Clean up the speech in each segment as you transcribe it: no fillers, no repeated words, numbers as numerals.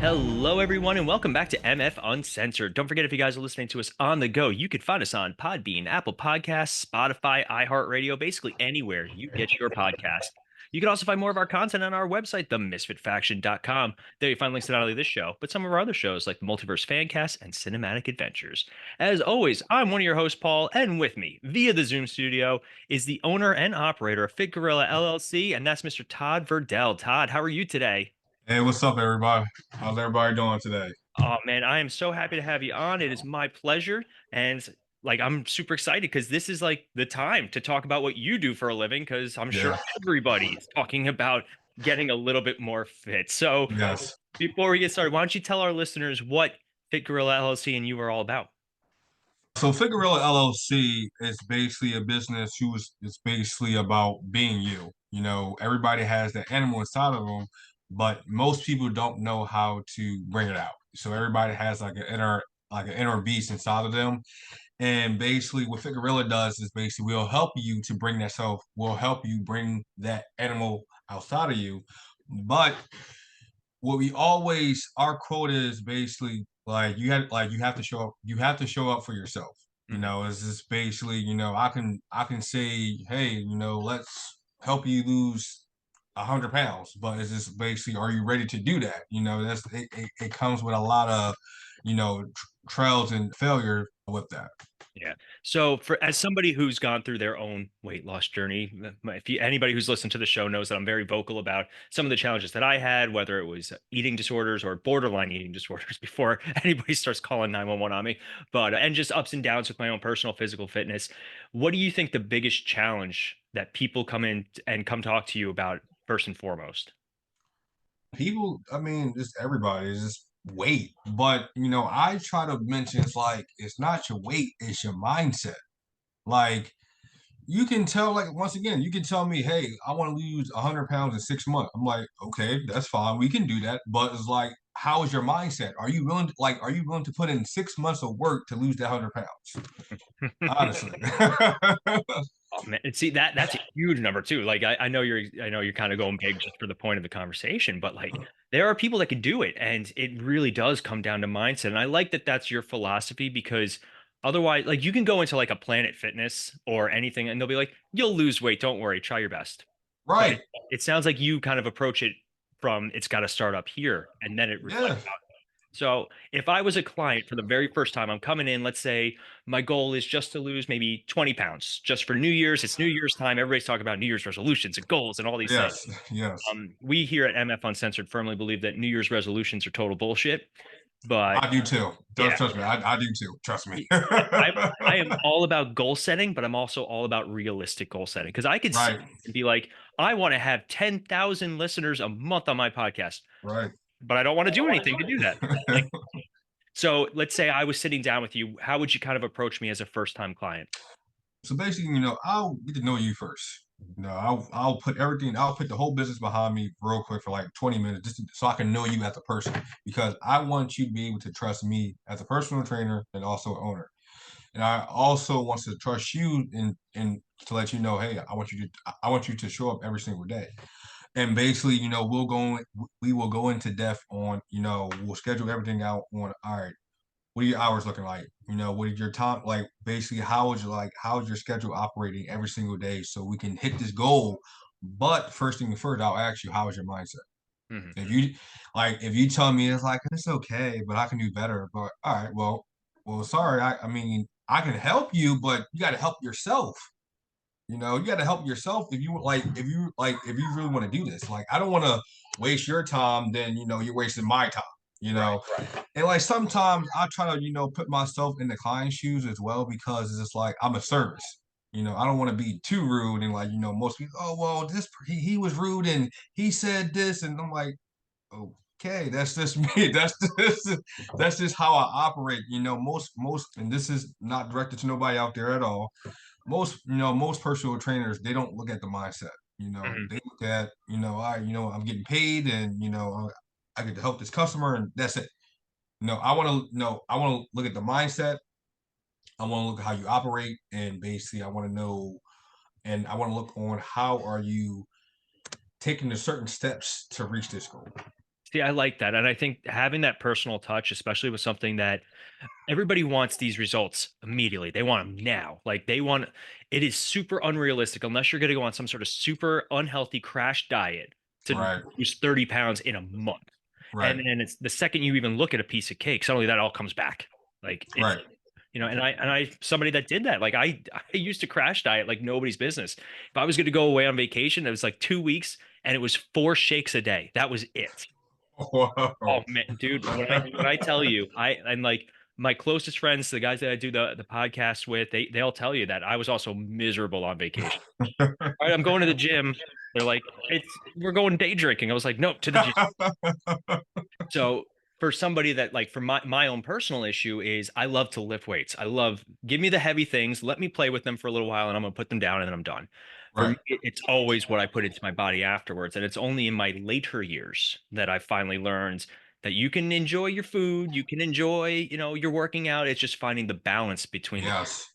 Hello, everyone, and welcome back to MF Uncensored. Don't forget, if you guys are listening to us on the go, you could find us on Podbean, Apple Podcasts, Spotify, iHeartRadio, basically anywhere you get your podcast. You can also find more of our content on our website, themisfitfaction.com. There you find links to not only this show, but some of our other shows like the Multiverse Fancast and Cinematic Adventures. As always, I'm one of your hosts, Paul, and with me, via the Zoom studio, is the owner and operator of Fit Gorilla LLC, and that's Mr. Todd Verdell. Todd, how are you today? Hey, what's up, everybody? How's everybody doing today? Oh man, I am so happy to have you on. It is my pleasure. And like I'm super excited because this is like the time to talk about what you do for a living, because I'm sure Yeah, everybody is talking about getting a little bit more fit. So yes. before we get started, why don't you tell our listeners what Fit Gorilla LLC and you are all about? So Fiorilla LLC is basically a business who's it's basically about being you. Everybody has that animal inside of them, but most people don't know how to bring it out. So everybody has like an inner beast inside of them. And basically what Fiorilla does is basically we'll help you to bring that self, we'll help you bring that animal outside of you. But what we always our quote is basically you have to show up for yourself. Mhm. It's just basically, I can say, hey, let's help you lose 100 pounds, but it's just basically, are you ready to do that? It comes with a lot of, trials and failure with that. Yeah. So for as somebody who's gone through their own weight loss journey, if anybody who's listened to the show knows that I'm very vocal about some of the challenges that I had, whether it was eating disorders or borderline eating disorders before anybody starts calling 911 on me, but and just ups and downs with my own personal physical fitness. What do you think the biggest challenge that people come in and come talk to you about first and foremost? People, I mean, just everybody is just weight. But I try to mention it's like it's not your weight, it's your mindset. Like you can tell, like once again, you can tell me, hey, I want to lose 100 pounds in 6 months. I'm like, okay, that's fine, we can do that. But it's like, how is your mindset? Are you willing to put in 6 months of work to lose that 100 pounds? Honestly. Oh man, and see that's a huge number too. Like I know you're kind of going big just for the point of the conversation, but like there are people that can do it, and it really does come down to mindset. And I like that that's your philosophy because otherwise, like you can go into like a Planet Fitness or anything, and they'll be like, "You'll lose weight, don't worry, try your best." But Right. it sounds like you kind of approach it from it's got to start up here, and then it Yeah. reflects. So if I was a client for the very first time, I'm coming in, let's say my goal is just to lose maybe 20 pounds just for New Year's. It's New Year's time. Everybody's talking about New Year's resolutions and goals and all these things. Yes. Yes. We here at MF Uncensored firmly believe that New Year's resolutions are total bullshit. But I do too. yeah, Trust me. I do too. Trust me. I am all about goal setting, but I'm also all about realistic goal setting because I could sit Right. and be like, I want to have 10,000 listeners a month on my podcast, Right. but I don't want to do anything to do that. Like, so let's say I was sitting down with you. How would you kind of approach me as a first time client? So basically, I'll get to know you first. I'll put the whole business behind me real quick for like 20 minutes so I can know you as a person because I want you to be able to trust me as a personal trainer and also an owner. And I also want to trust you and to let you know, hey, I want you to show up every single day. And basically, we will go into depth on, we'll schedule everything out on, all right, what are your hours looking like? What is your time like? Basically, how is your schedule operating every single day so we can hit this goal? But first thing first, I'll ask you, how is your mindset? Mhm. If you tell me it's like it's okay, but I can do better. But all right, well, sorry. I mean, I can help you, but you got to help yourself. You got to help yourself if you really want to do this. Like, I don't want to waste your time. Then you're wasting my time. You Right. know, and like sometimes I try to, put myself in the client's shoes as well because it's just like I'm a service. I don't want to be too rude and like, most people, oh well, he was rude and he said this, and I'm like, okay, that's just me. That's just how I operate. Most, and this is not directed to nobody out there at all. Most personal trainers, they don't look at the mindset. Mhm. They look at, I'm getting paid and I get to help this customer and that's it. I want to look at the mindset. I want to look at how you operate, and basically, I want to know, and I want to look on how are you taking the certain steps to reach this goal. See, I like that. And I think having that personal touch, especially with something that everybody wants these results immediately. They want them now. Like they want it is super unrealistic unless you're going to go on some sort of super unhealthy crash diet to Right, lose 30 pounds in a month. And right, then it's the second you even look at a piece of cake, suddenly that all comes back. Like it's right. and I somebody that did that. Like I used to crash diet like nobody's business. If I was going to go away on vacation, it was like 2 weeks and it was 4 shakes a day. That was it. Oh Whoa. man, dude, when I tell you, I'm like my closest friends, the guys that I do the podcast with, they'll tell you that I was also miserable on vacation. All right, I'm going to the gym. They're like, we're going day drinking. I was like, nope, to the gym. So for somebody that like for my own personal issue is I love to lift weights. I love give me the heavy things, let me play with them for a little while, and I'm gonna put them down and then I'm done. For me, Right. it's always what I put into my body afterwards. And it's only in my later years that I finally learned that you can enjoy your food, you can enjoy, you're working out. It's just finding the balance between the two. Yes.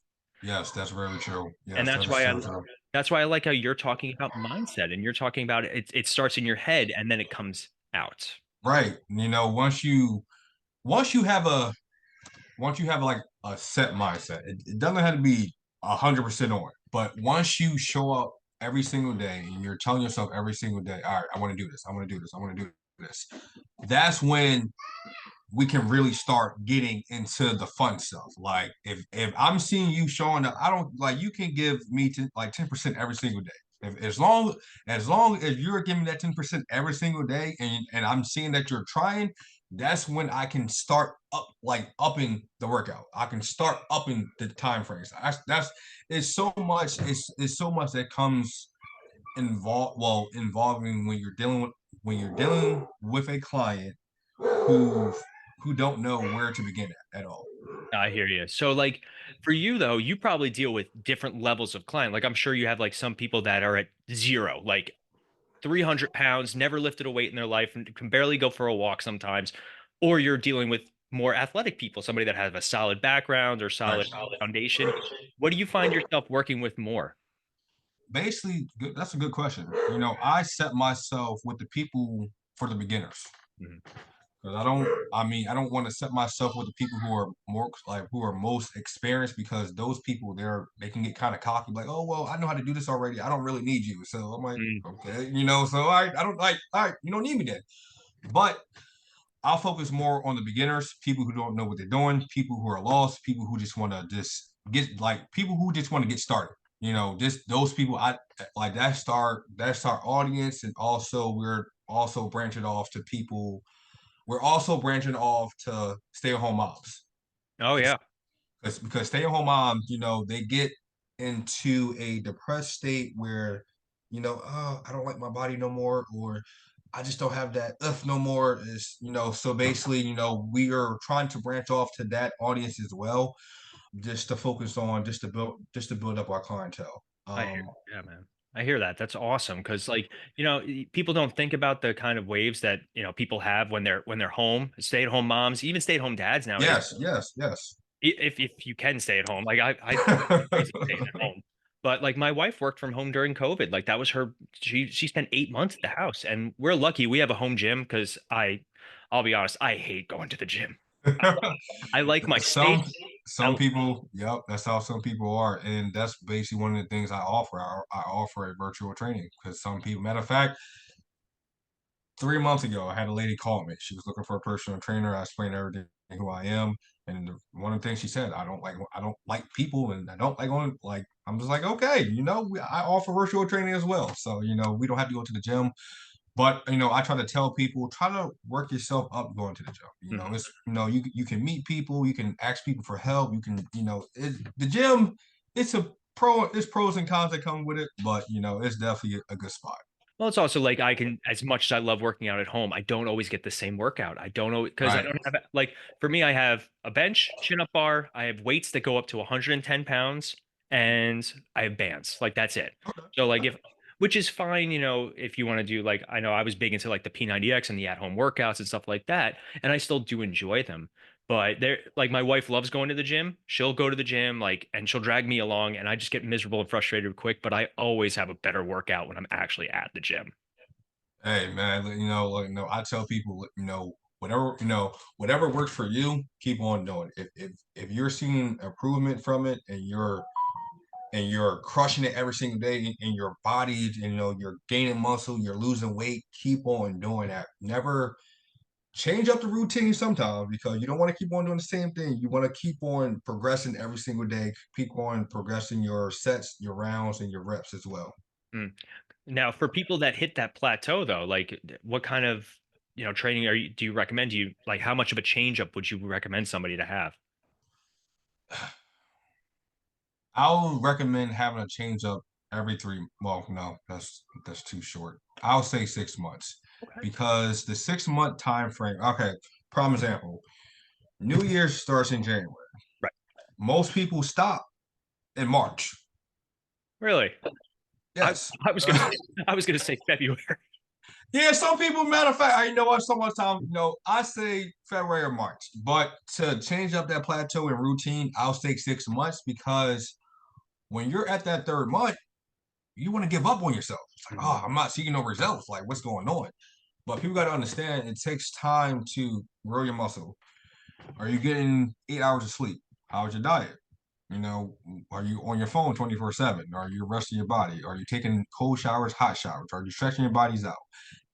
Yes, that's very true. And Yes, that is so true. that's why I like how you're talking about mindset and you're talking about it starts in your head and then it comes out. Right. Once you have a once you have like a set mindset, it doesn't have to be 100% on. But once you show up every single day and you're telling yourself every single day, all right, I want to do this, I want to do this, I want to do this. That's when we can really start getting into the fun stuff. Like if I'm seeing you showing up, I don't like you can give me like 10% every single day. If, as long as you're giving that 10% every single day and I'm seeing that you're trying, that's when I can start upping the workout. I can start upping the time frames. That's it's so much, it's so much that comes involving when you're dealing with a client who who don't know where to begin at all. I hear you. So like for you though, you probably deal with different levels of client. Like I'm sure you have like some people that are at zero, like 300 pounds, never lifted a weight in their life and can barely go for a walk sometimes. Or you're dealing with more athletic people, somebody that has a solid background or Right. solid foundation. What do you find yourself working with more? Basically, that's a good question. I set myself with the people for the beginners. Mhm. Because I don't want to set myself with the people who are more like who are most experienced because those people they can get kind of cocky, like, oh well, I know how to do this already. I don't really need you. So I'm like, Mm. okay, so I don't like, all right, you don't need me then. But I'll focus more on the beginners, people who don't know what they're doing, people who are lost, people who just want to just get like people who just want to get started. Just those people I like that's our audience, and also we're also branching off to stay-at-home moms. Oh yeah. Because stay-at-home moms, they get into a depressed state where, oh, I don't like my body no more, or I just don't have that no more. So basically, we are trying to branch off to that audience as well, just to focus on just to build up our clientele. I hear, yeah, man. I hear that. That's awesome because, like, people don't think about the kind of waves that people have when they're home. Stay-at-home moms, even stay-at-home dads nowadays. Yes, yes, yes. If you can stay at home, like I crazy staying at home, but like my wife worked from home during COVID. Like that was her. She spent 8 months at the house, and we're lucky we have a home gym because I'll be honest, I hate going to the gym. I like my some space. some people, yep, that's how some people are, and that's basically one of the things I offer. I offer a virtual training because some people. Matter of fact, 3 months ago, I had a lady call me. She was looking for a personal trainer. I explained everything who I am, and one of the things she said, I don't like people, and I don't like going like. I'm just like, okay, I offer virtual training as well, so we don't have to go to the gym. But I try to tell people, try to work yourself up going to the gym. Mhm. It's you can meet people, you can ask people for help, you can the gym. It's pros and cons that come with it, but it's definitely a good spot. Well, it's also like I can, as much as I love working out at home, I don't always get the same workout. I don't know because I Right. don't have like for me, I have a bench, chin up bar, I have weights that go up to 110 pounds, and I have bands. Like that's it. So like if which is fine, if you want to do like I know I was big into like the P90X and the at-home workouts and stuff like that, and I still do enjoy them. But they're like my wife loves going to the gym. She'll go to the gym, like, and she'll drag me along, and I just get miserable and frustrated quick. But I always have a better workout when I'm actually at the gym. Hey man, I tell people, whatever works for you, keep on doing it. If you're seeing improvement from it and you're crushing it every single day in your body, and you're gaining muscle, you're losing weight, keep on doing that. Never change up the routine sometimes, because you don't want to keep on doing the same thing. You want to keep on progressing every single day, keep on progressing your sets, your rounds, and your reps as well. Mm. Now, for people that hit that plateau, though, like what kind of training do you recommend? Do you like how much of a change up would you recommend somebody to have? I'll recommend having a change up every three. Well, no, that's too short. I'll say 6 months, Okay. because the 6 month time frame. Okay, prime example. New Year starts in January. Right. Most people stop in March. Really? I Yes. I was gonna I was gonna say February. Yeah, some people, matter of fact, you know what? So much time, I say February or March. But to change up that plateau and routine, I'll say 6 months, because when you're at that third month, you want to give up on yourself. It's like, Mhm. oh, I'm not seeing no results. Like, what's going on? But people got to understand, it takes time to grow your muscle. Are you getting 8 hours of sleep? How's your diet? You know, are you on your phone 24/7? Are you resting your body? Are you taking cold showers, hot showers? Are you stretching your bodies out?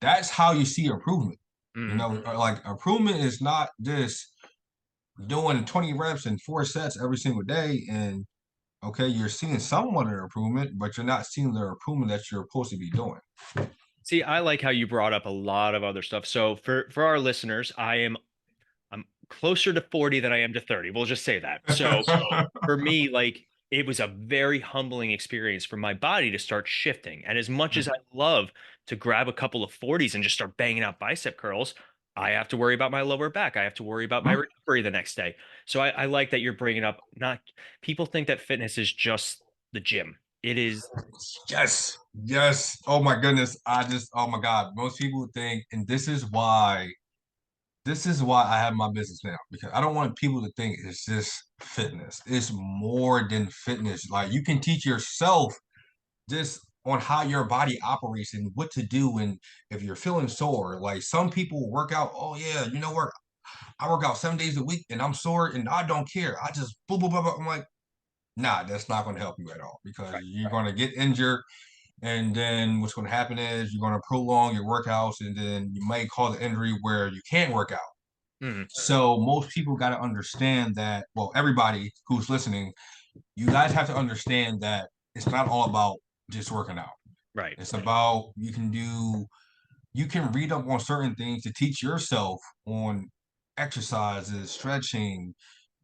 That's how you see improvement. Mhm. Like, improvement is not just doing 20 reps and 4 sets every single day. And okay, you're seeing somewhat of improvement, but you're not seeing the improvement that you're supposed to be doing. See, I like how you brought up a lot of other stuff. So for our listeners, I'm closer to 40 than I am to 30. We'll just say that. So for me, like it was a very humbling experience for my body to start shifting. And as much as I love to grab a couple of 40s and just start banging out bicep curls, I have to worry about my lower back. I have to worry about my recovery the next day. So I like that you're bringing up not people think that fitness is just the gym. It is. Yes, yes. Oh my goodness. Oh my God. Most people think, and this is why I have my business now, because I don't want people to think it's just fitness. It's more than fitness. Like, you can teach yourself just on how your body operates and what to do. And if you're feeling sore, like, some people work out, oh yeah, you know what? I work out 7 days a week and I'm sore and I don't care. I just boom, boom, boom, boom. I'm like, nah, that's not going to help you at all, because Right. you're going to get injured. And then what's going to happen is you're going to prolong your workouts, and then you might cause an injury where you can't work out. Mhm. So most people got to understand that, well, everybody who's listening, you guys have to understand that it's not all about just working out. Right. It's about, you can read up on certain things to teach yourself on exercises, stretching,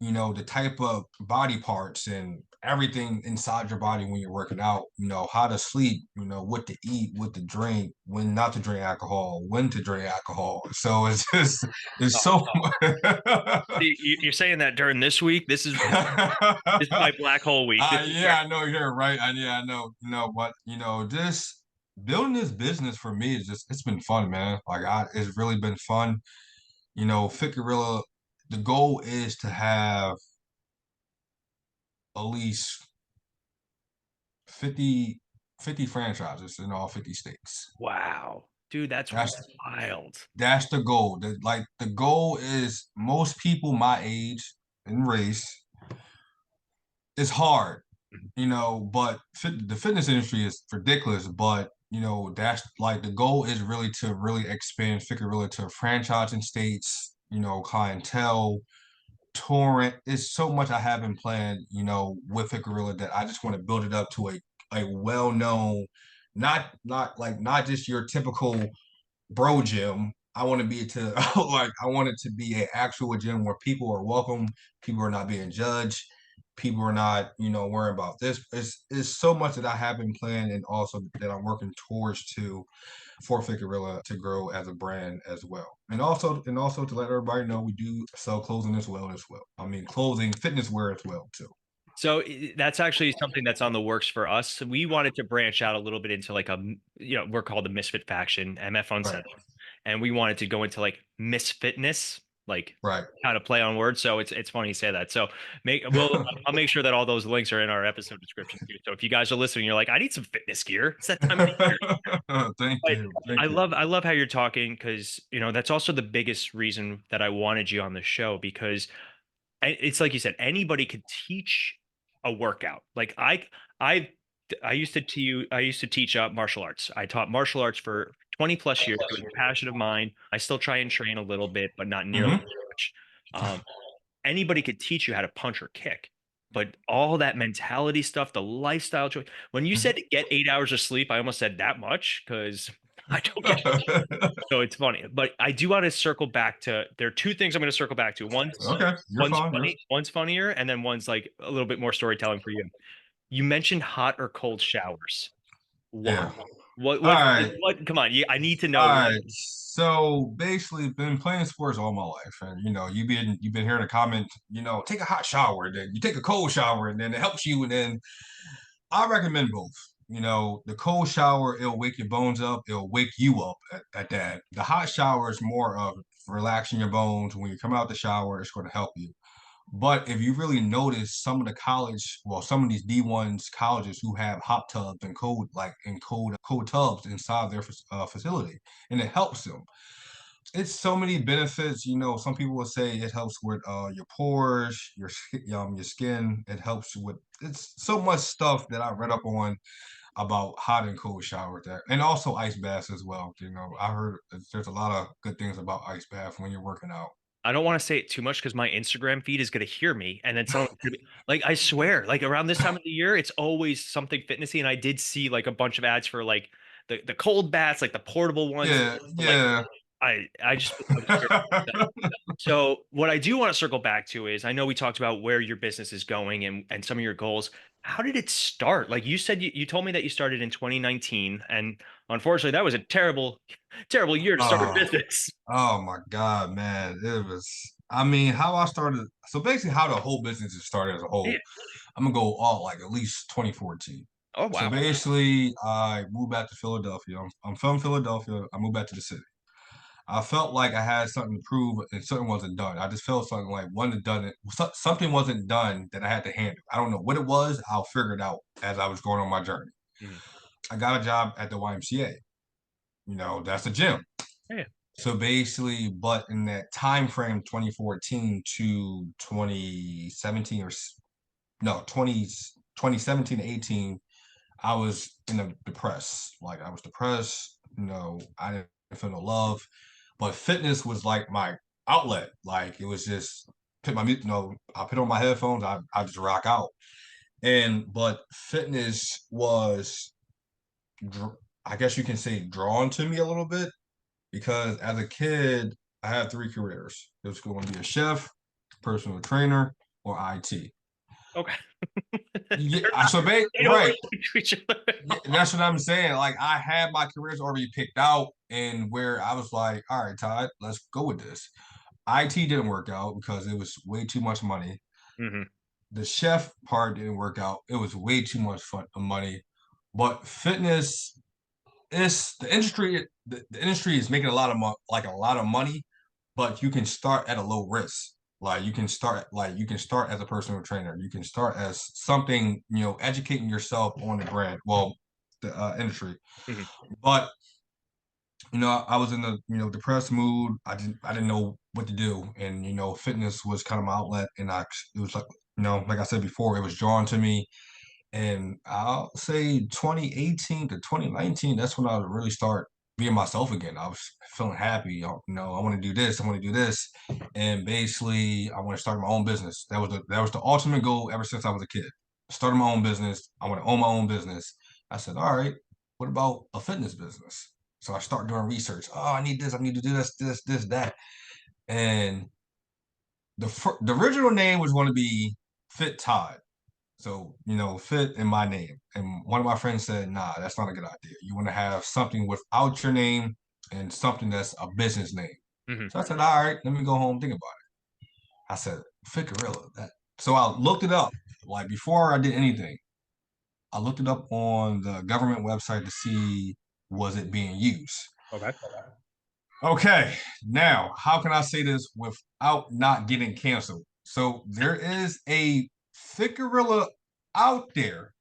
the type of body parts and everything inside your body when you're working out, how to sleep, what to eat, what to drink, when not to drink alcohol, when to drink alcohol. So it's just, it's Oh, so see, you're saying that during this week. This is my black hole week. This is where Yeah, I know you're right. Yeah, I know, but this building this business for me is just, it's been fun, man. Like, it's really been fun. Fit Gorilla, the goal is to have at least 50, 50 franchises in all 50 states. wow, dude, that's That's wild. that's the goal. The goal is, most people my age and race, it's hard, but the fitness industry is ridiculous. But that's like, the goal is really to really expand Figure really to franchising states, clientele, touring. It's so much I haven't planned, with Fiorilla, that I just want to build it up to a well known, not just your typical bro gym. I want to be to like, I want it to be an actual gym where people are welcome, people are not being judged, people are not, worrying about this. It's so much that I have been planned, and also that I'm working towards to for Fiorilla to grow as a brand as well. And also to let everybody know, we do sell clothing as well. I mean, clothing, fitness wear as well too. So that's actually something that's on the works for us. So we wanted to branch out a little bit into like we're called the Misfit faction, MF Right. Uncensored, and we wanted to go into like misfitness. like Right. kind of play on words. So it's funny you say that. So I'll make sure that all those links are in our episode description too. So if you guys are listening, you're like, I need some fitness gear. It's that time of the year. Thank But you. Thank you. I love how you're talking because that's also the biggest reason that I wanted you on the show because it's like you said, anybody could teach a workout. Like I I used to teach martial arts. I taught martial arts for 20 plus years. It was a passion of mine. I still try and train a little bit, but not nearly Hmm. as much. Anybody could teach you how to punch or kick, but all that mentality stuff, the lifestyle choice. When you said to get 8 hours of sleep, I almost said that much because I don't get. So it's funny, but I do want to circle back to there are two things I'm going to circle back to. Okay, you're fine. One's funnier, and then one's like a little bit more storytelling for you. You mentioned hot or cold showers. Why? Yeah. All right. What? Come on, I need to All know. right. So basically, been playing sports all my life, and you've been hearing a comment. Take a hot shower, then you take a cold shower, and then it helps you. And then I recommend both. The cold shower, it'll wake your bones up. It'll wake you up at that. The hot shower is more of relaxing your bones. When you come out the shower, it's going to help you. But if you really notice some of these D1s colleges who have hot tubs and cold tubs inside their facility, and it helps them. It's so many benefits. Some people will say it helps with your pores, your skin. It helps with it's so much stuff that I read up on about hot and cold showers and also ice baths as well. I heard there's a lot of good things about ice bath when you're working out. I don't want to say it too much because my Instagram feed is going to hear me, and then someone's gonna be like, I swear, like around this time of the year, it's always something fitnessy, and I did see like a bunch of ads for like the cold baths, like the portable ones. Yeah, Like yeah. I just I was curious. So what I do want to circle back to is I know we talked about where your business is going and some of your goals. How did it start? Like you said, you told me that you started in 2019, and unfortunately, that was a terrible year to start a Oh, business. oh my God, man. It was, I mean, how I started. So basically, how the whole business has started as a Yeah. whole, I'm gonna go all like at least 2014. Oh So wow. basically, I moved back to Philadelphia. I'm from Philadelphia. I moved back to the city. I felt like I had something to prove and something wasn't done. I just felt something like something wasn't done that I had to handle. I don't know what it was. I'll figure it out as I was going on my journey. Mhm. I got a job at the YMCA. That's a gym. Yeah. So basically, but in that time frame, 2014 to 2017 no, 2017 to 18, I was in a depressed. Like I was depressed, I didn't feel no love. But fitness was like my outlet. Like it was just put my I put on my headphones, I just rock out. But fitness was I guess you can say drawn to me a little bit because as a kid, I had three careers. It was going to be a chef, personal trainer, or IT. Okay. Yeah, They're not, they don't right. relate to each other at Yeah, all. that's what I'm saying. Like I had my careers already picked out, and where I was like, all right, Todd, let's go with this. IT didn't work out because it was way too much money. Hmm. The chef part didn't work out. It was way too much money. But fitness is the industry. The industry is making a lot of money, but you can start at a low risk. You can start as a personal trainer. You can start as something, educating yourself on the brand. Well, the industry. Hmm. But I was in a depressed mood. I didn't know what to do, and fitness was kind of my outlet. And it was like like I said before, it was drawn to me. And I'll say 2018 to 2019, that's when I would really start being myself again. I was feeling happy. I want to do this. I want to do this, and basically, I want to start my own business. That was the ultimate goal ever since I was a kid. Starting my own business. I want to own my own business. I said, all right, what about a fitness business? So I start doing research. Oh, I need this. I need to do this, that, and the original name was going to be Fit Todd. So, fit in my name. And one of my friends said, nah, that's not a good idea. You want to have something without your name and something that's a business name. Hmm. So I said, all right, let me go home and think about it. I said, Fit Gorilla. So I looked it up. Like before I did anything, I looked it up on the government website to see was it being used. Okay. Okay, now how can I say this without not getting canceled? So there is a Fit Gorilla out there,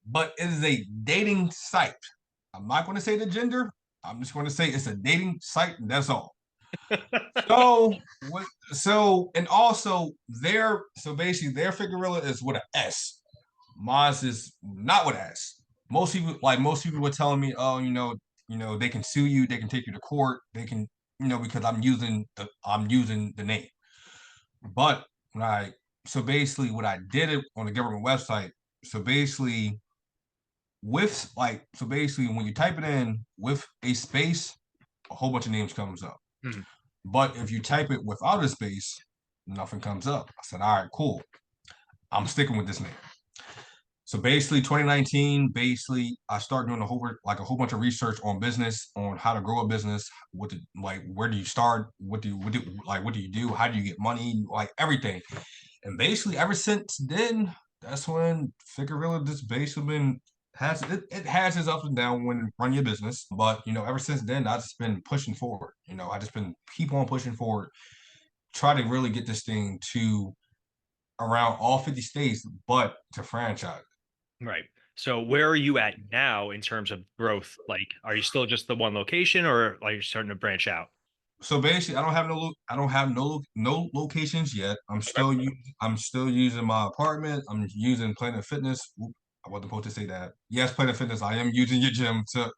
but it is a dating site. I'm not going to say the gender. I'm just going to say it's a dating site, and that's all. So what? So and also so basically their Fit Gorilla is with an S. Mine is not with an S. Most people were telling me, oh, they can sue you, they can take you to court, they can, because I'm using the name. But when I so basically what I did it on the government website. So basically when you type it in with a space, a whole bunch of names comes up. Hmm. But if you type it without a space, nothing comes up. I said, all right, cool. I'm sticking with this name. So basically, 2019, basically, I started doing a whole bunch of research on business, on how to grow a business. Where do you start? What do you do? How do you get money? Like everything. And basically, ever since then, that's when Figurilla just basically been has it has its ups and downs when run your business. But ever since then, I've just been pushing forward. I just been keep on pushing forward, try to really get this thing to around all 50 states, but to franchise. Right. So where are you at now in terms of growth? Like, are you still just the one location, or are you starting to branch out? So basically, I don't have no locations yet. Okay. I'm still using my apartment. I'm using Planet Fitness. Oop, I wasn't supposed to say that. Yes, Planet Fitness. I am using your gym to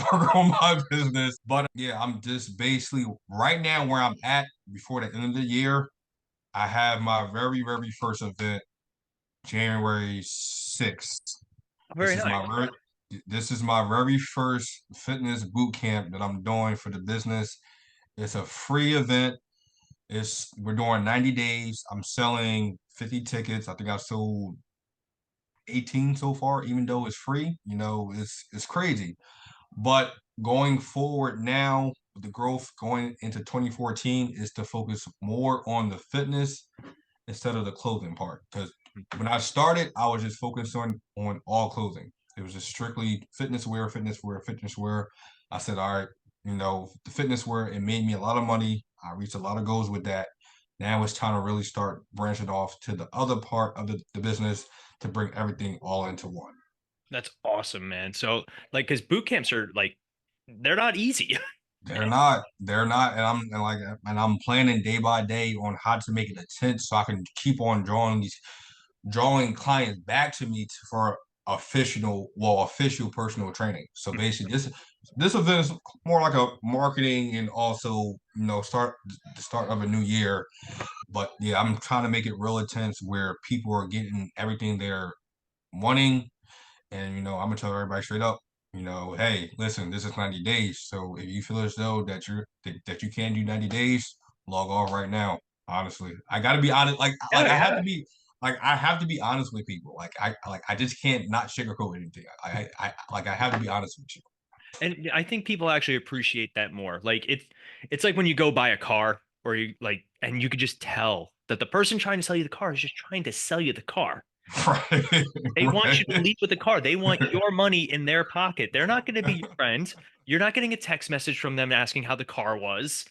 grow my business. But yeah, I'm just basically right now where I'm at before the end of the year. I have my very very first event January 6th. This Very is nice. my very this is my very first fitness boot camp that I'm doing for the business. It's a free event. We're doing 90 days. I'm selling 50 tickets. I think I've sold 18 so far, even though it's free. It's crazy. But going forward now, the growth going into 2014 is to focus more on the fitness instead of the clothing part. Because when I started, I was just focused on all clothing. It was just strictly fitness wear, fitness wear, fitness wear. I said, all right, the fitness wear, it made me a lot of money. I reached a lot of goals with that. Now it's time to really start branching off to the other part of the business to bring everything all into one. That's awesome, man. So, like, because boot camps are like, they're not easy. They're not, and I'm planning day by day on how to make it intense so I can keep on drawing clients back to me for official personal training. So basically, this event is more like a marketing and also the start of a new year. But yeah, I'm trying to make it real intense where people are getting everything they're wanting, and I'm gonna tell everybody straight up. Hey, listen, this is 90 days. So if you feel as though that you can do 90 days, log off right now. Honestly, I gotta be honest. Yeah, yeah. I have to be honest with people. I just can't not sugarcoat anything. I have to be honest with you. And I think people actually appreciate that more. Like it's like when you go buy a car or you like and you could just tell that the person trying to sell you the car is just trying to sell you the car. Right, They want right. you to leave with the car. They want your money in their pocket. They're not going to be your friend. You're not getting a text message from them asking how the car was.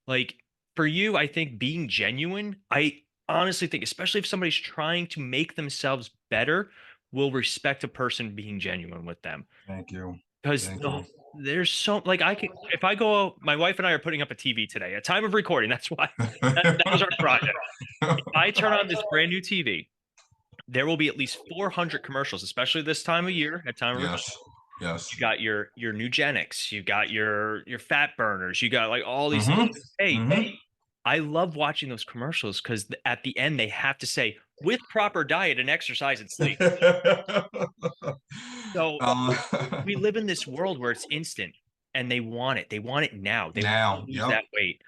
Like for you, I think being genuine, I honestly think, especially if somebody's trying to make themselves better, will respect a person being genuine with them. Thank you. Because Thank you. there's so like I can if I go out, my wife and I are putting up a TV today, at time of recording. That's why that was our project. If I turn on this brand new TV, there will be at least 400 commercials, especially this time of year at time of recording. Yes. Yes. You got your Nugenics, you got your fat burners, you got like all these things. Mm-hmm. Hey, Mm-hmm. I love watching those commercials because at the end they have to say with proper diet and exercise and sleep. So we live in this world where it's instant and they want it. They want it now. They want now. to lose Yep. that weight.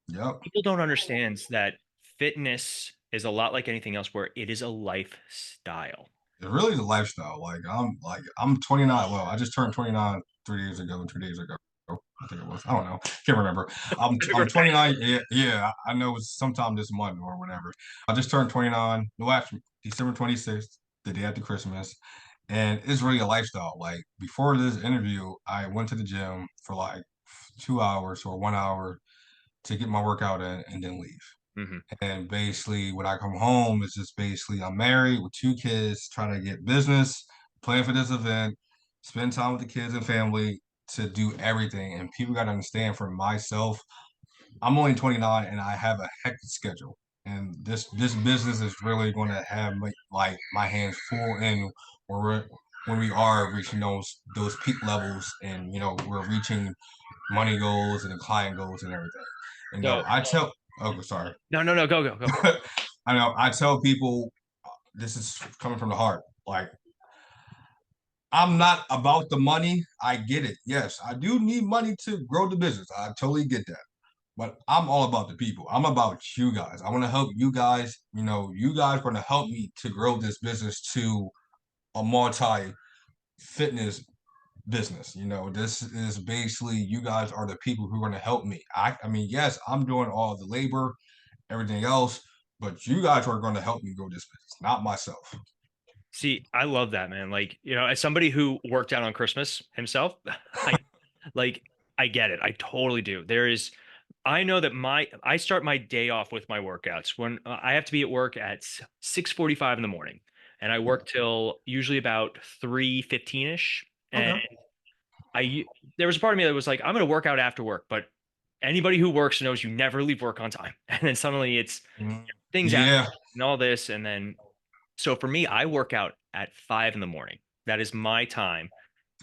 Yep. People don't understand that fitness is a lot like anything else where it is a lifestyle. It really is a lifestyle. I'm 29. Well, I just turned 29 3 years ago, 2 days ago. I think it was. I don't know. Can't remember. I'm 29. Yeah, yeah. I know it's sometime this month or whatever. I just turned 29. No, actually, December 26th, the day after Christmas, and it's really a lifestyle. Like before this interview, I went to the gym for like 2 hours or 1 hour to get my workout in and then leave. Hmm. And basically, when I come home, it's just basically I'm married with 2 kids, trying to get business, plan for this event, spend time with the kids and family to do everything. And people got to understand for myself, I'm only 29 and I have a hectic schedule. And this business is really going to have my hands full in when when we are reaching those peak levels, and we're reaching money goals and client goals and everything. And So I tell, oh, sorry. no, no, no, go. I know I tell people this is coming from the heart. Like, I'm not about the money. I get it. Yes, I do need money to grow the business. I totally get that. But I'm all about the people. I'm about you guys. I want to help you guys. You guys are going to help me to grow this business to a multi fitness business. This is basically you guys are the people who are going to help me. I mean, yes, I'm doing all the labor, everything else, but you guys are going to help me grow this business, not myself. See, I love that, man. Like, as somebody who worked out on Christmas himself, I like I get it. I totally do. I know that I start my day off with my workouts when I have to be at work at 6:45 in the morning, and I work till usually about 3:15 ish. And Okay. there was a part of me that was like, I'm going to work out after work, but anybody who works knows you never leave work on time. And then suddenly it's things happen Yeah. and all this, and then so for me, I work out at 5 in the morning. That is my time.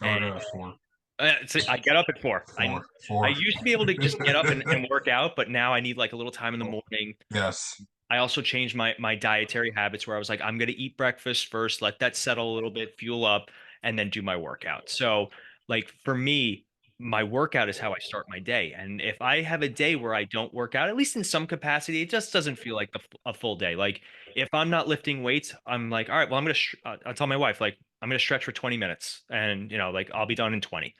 Oh, And that's four, I get up at 4. four, I four. used to be able to just get up and work out, but now I need like a little time in the morning. Yes. I also changed my dietary habits where I was like, I'm gonna eat breakfast first, let that settle a little bit, fuel up, and then do my workout. So, like for me, my workout is how I start my day. And if I have a day where I don't work out, at least in some capacity, it just doesn't feel like a full day. Like if I'm not lifting weights, I'm like, all right, well, I'll tell my wife, like, I'm gonna stretch for 20 minutes, and like I'll be done in 20.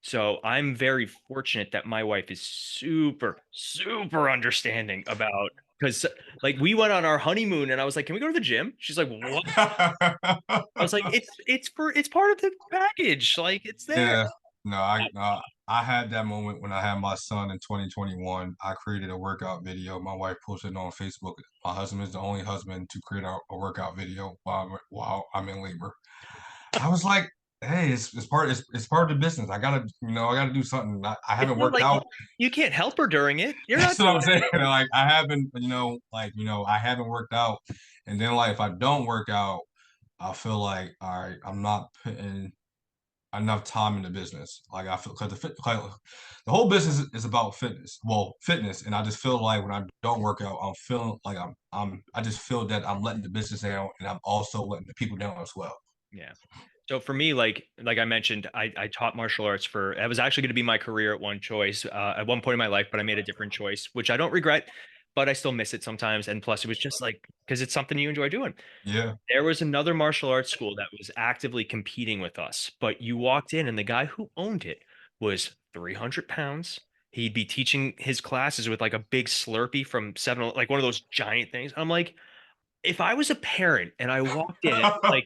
So I'm very fortunate that my wife is super, super understanding about because like we went on our honeymoon and I was like, can we go to the gym? She's like, what? I was like, it's part of the package. Like it's there. Yeah. No, I had that moment when I had my son in 2021. I created a workout video. My wife posted it on Facebook. My husband is the only husband to create a workout video while I'm in labor. I was like, hey, it's part of the business. I gotta do something. I It's haven't not worked like out. you can't help her during it. You're not That's what doing I'm saying. Like I haven't, I haven't worked out. And then like if I don't work out, I feel like, all right, I'm not putting enough time in the business. Like I feel because the whole business is about fitness. Well, fitness, and I just feel like when I don't work out, I'm feeling like I just feel that I'm letting the business down, and I'm also letting the people down as well. Yeah. So for me, like I mentioned, I taught martial arts for it was actually going to be my career at one point in my life, but I made a different choice, which I don't regret, but I still miss it sometimes. And plus, it was just like because it's something you enjoy doing. Yeah. There was another martial arts school that was actively competing with us, but you walked in and the guy who owned it was 300 pounds. He'd be teaching his classes with like a big Slurpee from 7, like one of those giant things. I'm like, if I was a parent and I walked in and like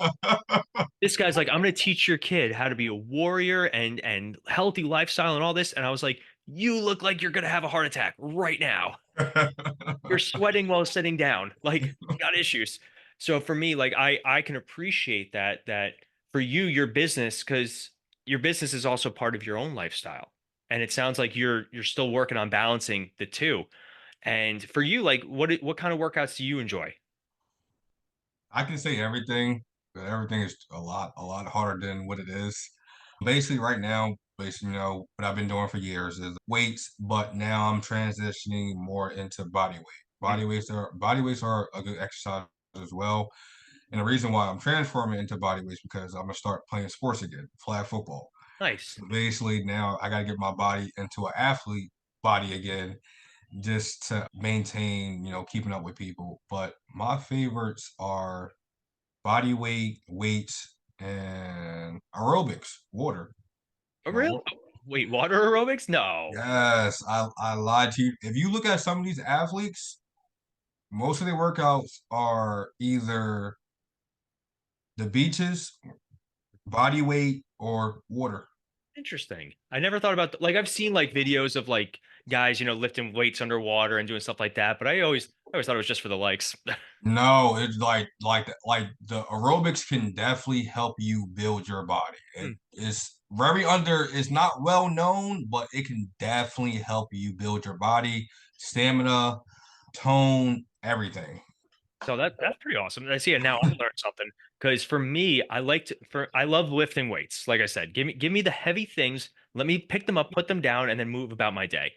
this guy's like, I'm going to teach your kid how to be a warrior and healthy lifestyle and all this. And I was like, you look like you're going to have a heart attack right now. You're sweating while sitting down. Like you got issues. So for me, like I can appreciate that for you, your business, because your business is also part of your own lifestyle. And it sounds like you're still working on balancing the two. And for you, like what kind of workouts do you enjoy? I can say everything, but everything is a lot harder than what it is. Basically, right now, what I've been doing for years is weights, but now I'm transitioning more into body weight. Mm, Body weights are a good exercise as well. And the reason why I'm transforming into body weights because I'm gonna start playing sports again, flag football. nice. So basically, now I gotta get my body into an athlete body again, just to maintain, keeping up with people. But my favorites are body weight, weights, and aerobics, water. Oh, You know, really? wa- Wait, water aerobics? No. yes, I lied to you. If you look at some of these athletes, most of their workouts are either the beaches, body weight, or water. Interesting. I never thought about like I've seen like videos of like guys, lifting weights underwater and doing stuff like that, but I always thought it was just for the likes. No, it's like the aerobics can definitely help you build your body. It Hmm. is very under, it's not well known, but it can definitely help you build your body, stamina, tone, everything. So that's pretty awesome. I see it now. I learned something because for me, I love lifting weights. Like I said, give me the heavy things. Let me pick them up, put them down, and then move about my day.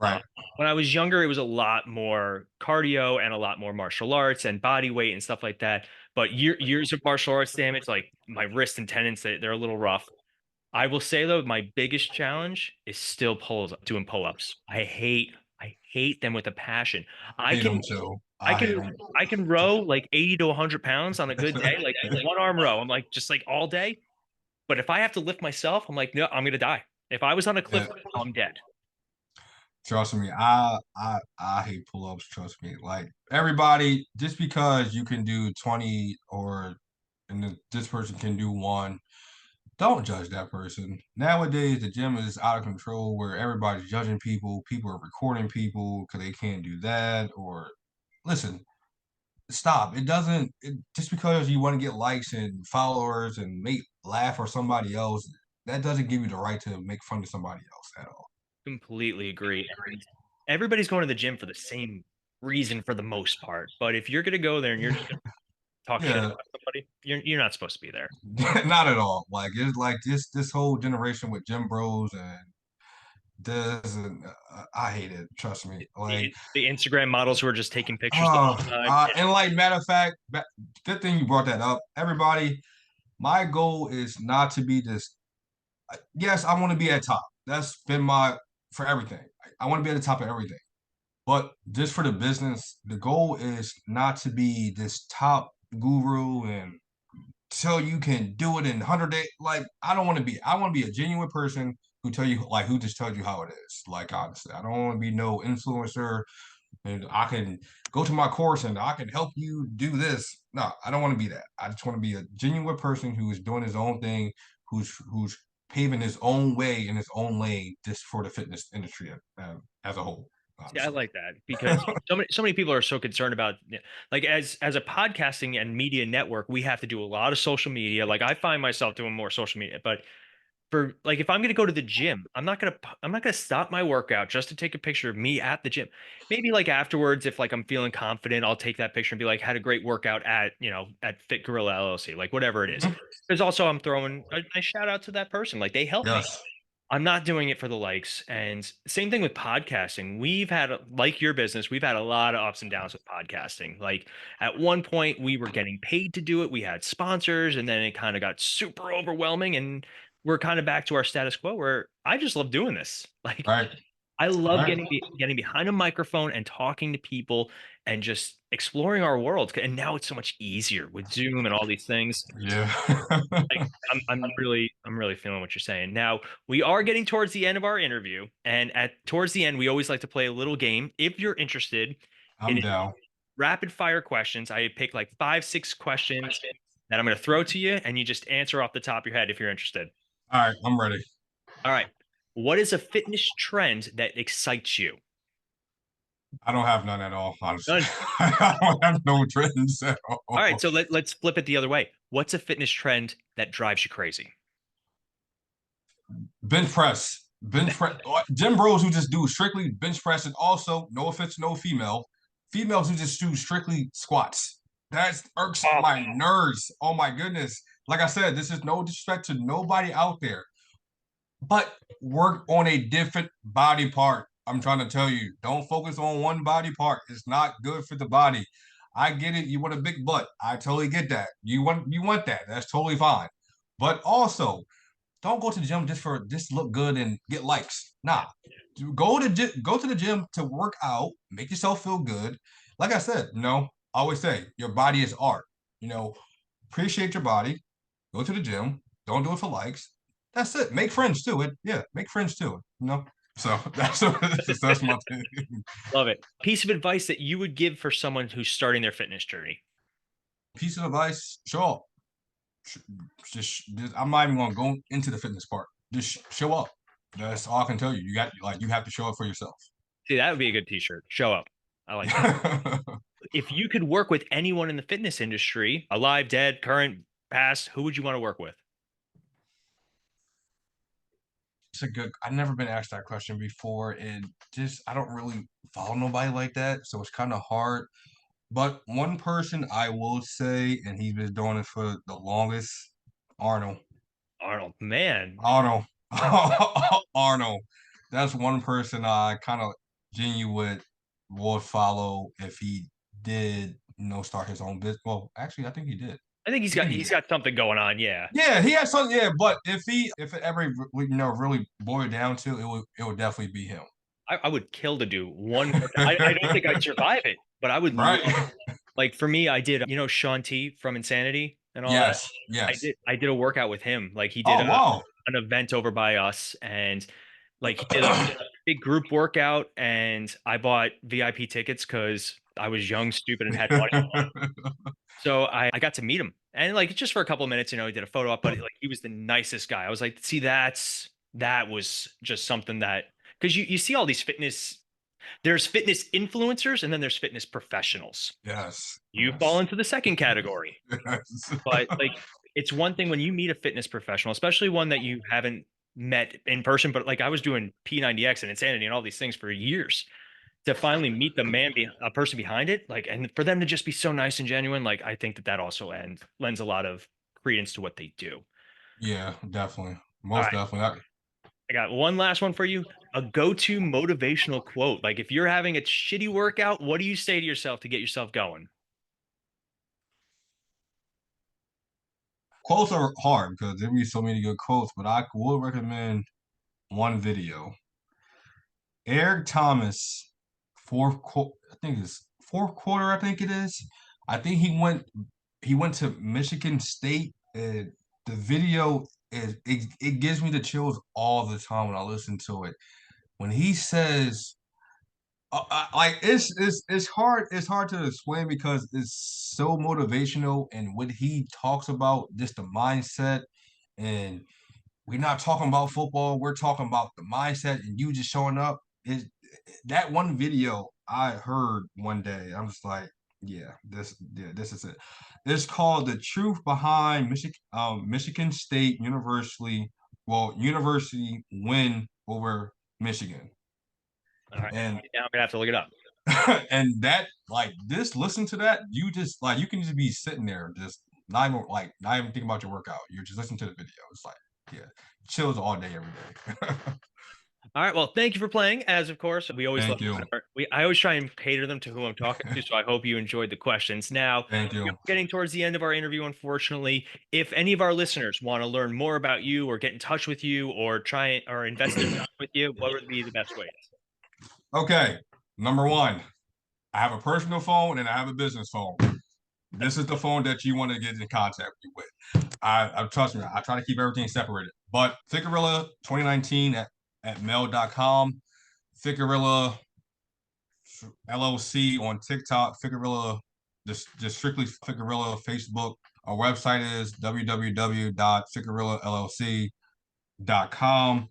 Uh, Right. when I was younger, it was a lot more cardio and a lot more martial arts and body weight and stuff like that. But years of martial arts damage, like my wrist and tendons, they're a little rough. I will say though, my biggest challenge is still doing pull-ups. I hate them with a passion. I Hate can them too. I I hate can them. I can row like 80 to 100 pounds on a good day, like one arm row. I'm like just like all day. But if I have to lift myself, I'm like, no, I'm gonna die. If I was on a cliff Yeah, right now, I'm dead. trust me, I hate pull-ups, trust me. Like everybody, just because you can do 20 or this person can do one, don't judge that person. Nowadays, the gym is out of control where everybody's judging people. People are recording people because they can't do that. Or listen, stop. It doesn't, just because you want to get likes and followers and make laugh for somebody else, that doesn't give you the right to make fun of somebody else at all. Completely agree. And everybody's going to the gym for the same reason for the most part. But if you're gonna go there and you're just gonna talk shit Yeah, about somebody, you're not supposed to be there. not at all. Like it's like this whole generation with gym bros and this, and I hate it. Trust me. Like The Instagram models who are just taking pictures the whole time. And like matter of fact, good thing you brought that up. Everybody, my goal is not to be this. Yes, I want to be at top. That's been my for everything. I want to be at the top of everything. But just for the business, the goal is not to be this top guru and tell you can do it in 100 days. Like I don't want to be. I want to be a genuine person who tell you like who just tells you how it is. Like honestly, I don't want to be no influencer and I can go to my course and I can help you do this. No, I don't want to be that. I just want to be a genuine person who is doing his own thing, who's paving his own way in his own lane just for the fitness industry as a whole. See, I Honestly, like that because so many people are so concerned about like as a podcasting and media network, we have to do a lot of social media. Like I find myself doing more social media, but for like if I'm going to go to the gym, I'm not going to stop my workout just to take a picture of me at the gym. Maybe like afterwards if like I'm feeling confident, I'll take that picture and be like had a great workout at Fit Gorilla LLC, like whatever it is. Mhm. There's also I'm throwing a nice shout out to that person. Like they helped me. Yes, I'm not doing it for the likes. And same thing with podcasting. We've had, like your business, we've had a lot of ups and downs with podcasting. Like at one point, we were getting paid to do it. We had sponsors, and then it kind of got super overwhelming. And we're kind of back to our status quo where I just love doing this. Like right, I love right, getting behind a microphone and talking to people and just exploring our world. And now it's so much easier with Zoom and all these things. yeah. Like, I'm really feeling what you're saying. Now, we are getting towards the end of our interview, and at towards the end, we always like to play a little game. If you're interested, it I'm is down. rapid fire questions. I pick like 5, 6 questions that I'm going to throw to you, and you just answer off the top of your head if you're interested. All right, I'm ready. All right. What is a fitness trend that excites you? I don't have none at all, honestly. None. I don't have no trends at All right. all. So let's flip it the other way. What's a fitness trend that drives you crazy? Bench press. Bench press. Gym bros who just do strictly bench press, and also, no offense, no females who just do strictly squats. That irks Oh, my nerves. Oh my goodness. Like I said, this is no disrespect to nobody out there, but work on a different body part. I'm trying to tell you, don't focus on one body part. It's not good for the body. I get it. You want a big butt. I totally get that. You want that. That's totally fine. But also, don't go to the gym just look good and get likes. Nah, go to the gym to work out, make yourself feel good. Like I said, I always say your body is art. You know, appreciate your body. Go to the gym. Don't do it for likes. That's it. Make friends too. Make friends too. So that's my thing. love it. Piece of advice that you would give for someone who's starting their fitness journey. Piece of advice. Sure. Just I'm not even gonna go into the fitness part. just show up. That's all I can tell you. You have to show up for yourself. See, that would be a good t-shirt. Show up. I like that. If you could work with anyone in the fitness industry, alive, dead, current, past, who would you want to work with? It's a good. I've never been asked that question before, and just I don't really follow nobody like that, so it's kind of hard. But one person I will say, and he's been doing it for the longest, Arnold. Arnold, man. Arnold. Arnold. That's one person I kind of genuine would follow if he did, start his own business. Well, actually, I think he did. I think Yeah, he he's did. got something going on. Yeah. Yeah, he has something. Yeah, but if it ever really boiled down to it would definitely be him. I would kill to do one workout. I don't think I'd survive it, but I would Right. like for me, I did, Sean T from Insanity and all that. Yes. Yes. I did a workout with him. Like he did Oh wow. an event over by us and like he did a big group workout and I bought VIP tickets because I was young, stupid, and had money. So I got to meet him and like just for a couple of minutes, he did a photo op, but like he was the nicest guy. I was like, see, that was just something that because you see all these there's fitness influencers and then there's fitness professionals. Yes. You fall Yes. into the second category. Yes. But like it's one thing when you meet a fitness professional, especially one that you haven't met in person, but like I was doing P90X and Insanity and all these things for years to finally meet the a person behind it, like, and for them to just be so nice and genuine, like I think that also lends a lot of credence to what they do. Yeah, definitely. All Most right, definitely. I got one last one for you. A go-to motivational quote. Like if you're having a shitty workout, what do you say to yourself to get yourself going? Quotes are hard because there be so many good quotes, but I would recommend one video. Eric Thomas, I think it's fourth quarter, I think it is. I think he went to Michigan State and the video it gives me the chills all the time when I listen to it. When he says like it's hard to explain because it's so motivational and what he talks about just the mindset and we're not talking about football. We're talking about the mindset and you just showing up. Is that one video I heard one day? I'm just like, this is it. It's called "The Truth Behind Michigan State University win over Michigan." All right, And now I'm gonna have to look it up. and that like this, listen to that. You just like you can just be sitting there, just not even thinking about your workout. You're just listening to the video. It's like, yeah, chills all day, every day. All right. Well, thank you for playing. As of course, we always love Thank you. I always try and cater them to who I'm talking to. So I hope you enjoyed the questions. Now, Thank you. getting towards the end of our interview, unfortunately, if any of our listeners want to learn more about you or get in touch with you or try or invest in time with you, what would be the best way? Okay. Number one, I have a personal phone and I have a business phone. This is the phone that you want to get in contact with. I trust me, I try to keep everything separated. But Fiorilla 2019 at mail.com, Fiorilla LLC on TikTok, Fiorilla, just strictly Fiorilla Facebook. Our website is www.fiorillallc.com.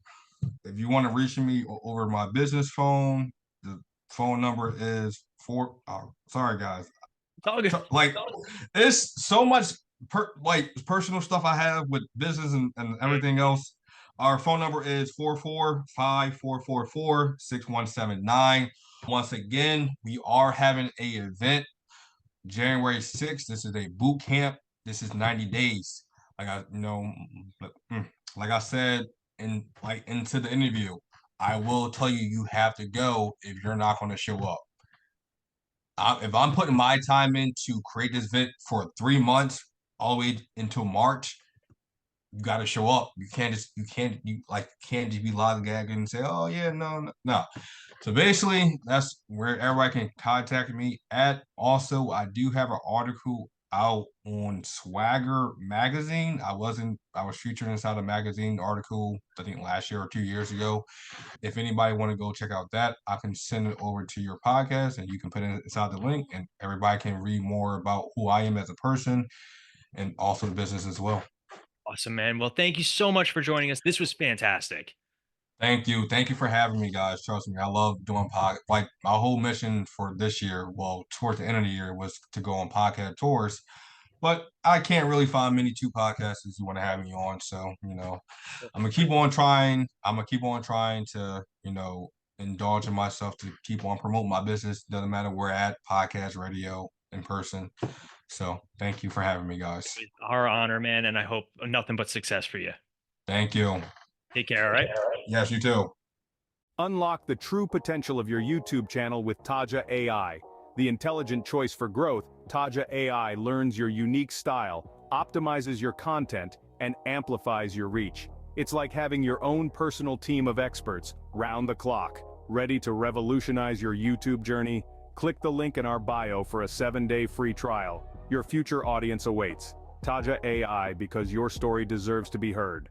If you want to reach me over my business phone, the phone number is sorry guys. It's all good. Like it's so much personal stuff I have with business and everything else. Our phone number is 445-444-6179. Once again, we are having a event January 6th. This is a boot camp. This is 90 days. Like like I said into the interview, I will tell you you have to go if you're not going to show up. If I'm putting my time in to create this event for 3 months, all the way until March, you got to show up. You can't just just be lollygagging and say, oh yeah, no. So basically, that's where everybody can contact me at. Also, I do have an article out on Swagger magazine. I was featured inside a magazine article, I think last year or 2 years ago. If anybody want to go check out that, I can send it over to your podcast and you can put it inside the link and everybody can read more about who I am as a person and also the business as well. Awesome, man. Well, thank you so much for joining us. This was fantastic. Thank you. Thank you for having me, guys. Trust me, I love doing Like my whole mission for this year, well, towards the end of the year, was to go on podcast tours. But I can't really find many two podcasters who want to have me on. So, I'm gonna keep on trying. I'm gonna keep on trying to, indulge in myself to keep on promoting my business. Doesn't matter where at, podcast, radio, in person. So thank you for having me, guys. It's our honor, man, and I hope nothing but success for you. Thank you. Take care, all right? Yes, you too. Unlock the true potential of your YouTube channel with Taja AI. The intelligent choice for growth, Taja AI learns your unique style, optimizes your content, and amplifies your reach. It's like having your own personal team of experts, round the clock. Ready to revolutionize your YouTube journey? Click the link in our bio for a 7-day free trial. Your future audience awaits. Taja AI, because your story deserves to be heard.